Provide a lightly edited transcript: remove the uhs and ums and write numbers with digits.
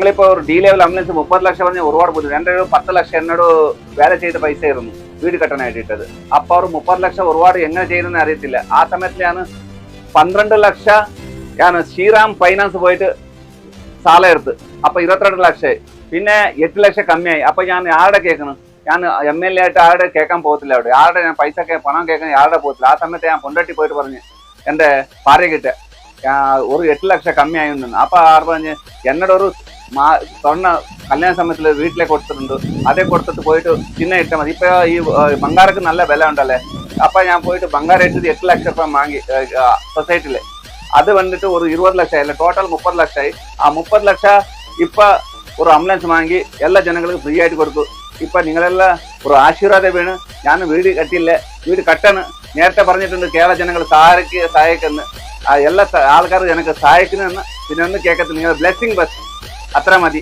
നിങ്ങളിപ്പോൾ ഒരു D level ambulance 30 ലക്ഷം പറഞ്ഞാൽ ഒരുപാട് ബുദ്ധിമുട്ട്. എൻ്റെ ഒരു 10 ലക്ഷം എന്നോട് വേല ചെയ്ത പൈസ ആയിരുന്നു വീട് കെട്ടാനായിട്ട് ഇട്ടത്. അപ്പോൾ അവർ 30 ലക്ഷം ഒരുപാട് എങ്ങനെ ചെയ്യുന്നതെന്ന് അറിയത്തില്ല. ആ സമയത്ത് ഞാൻ 12 ലക്ഷം ഞാൻ ശ്രീറാം ഫൈനാൻസ് പോയിട്ട് സാല എടുത്ത്. അപ്പോൾ 22 ലക്ഷമായി. പിന്നെ 8 ലക്ഷം കമ്മിയായി. അപ്പോൾ ഞാൻ ആരുടെ കേൾക്കണം? ഞാൻ MLA ആയിട്ട് ആരുടെ കേൾക്കാൻ പോകത്തില്ല. അവിടെ ആരുടെ ഞാൻ പൈസ പണം കേൾക്കാൻ ആരുടെ പോകത്തില്ല. ആ സമയത്ത് ഞാൻ കൊണ്ടട്ടി പോയിട്ട് പറഞ്ഞ് എൻ്റെ ഭാര്യക്കിട്ട് ഒരു 8 ലക്ഷം കമ്മിയായി നിന്ന്. അപ്പോൾ ആർ പറഞ്ഞ് എന്നോട് ഒരു സ്വർണ്ണ കല്യാണ സമയത്തിൽ വീട്ടിലേക്ക് കൊടുത്തിട്ടുണ്ട്, അതേ കൊടുത്തിട്ട് പോയിട്ട് ചിന്ന ഇട്ടാൽ മതി. ഇപ്പോൾ ഈ ബംഗാർക്ക് നല്ല വില ഉണ്ടല്ലേ. അപ്പോൾ ഞാൻ പോയിട്ട് ബംഗാർ ഇട്ടത് 8 ലക്ഷം രൂപ വാങ്ങി സൊസൈറ്റിയിൽ. അത് വന്നിട്ട് ഒരു 20 ലക്ഷം അല്ല, ടോട്ടൽ 30 ലക്ഷമായി. ആ 30 ലക്ഷം ഇപ്പം ഒരു ആംബുലൻസ് വാങ്ങി എല്ലാ ജനങ്ങൾക്കും ഫ്രീ ആയിട്ട് കൊടുക്കും. ഇപ്പം നിങ്ങളെല്ലാം ഒരു ആശീർവാദം വീണ്. ഞാൻ വീട് കെട്ടില്ല, വീട് കെട്ടാണ് നേരത്തെ പറഞ്ഞിട്ടുണ്ട്. കേരള ജനങ്ങൾ സഹായിക്കുന്നു, എല്ലാ ആൾക്കാരും എനിക്ക് സഹായിക്കുന്നു. പിന്നെ ഒന്നും കേൾക്കത്തില്ല. നിങ്ങൾ ബ്ലെസ്സിങ് ബസ് അത്ര മതി.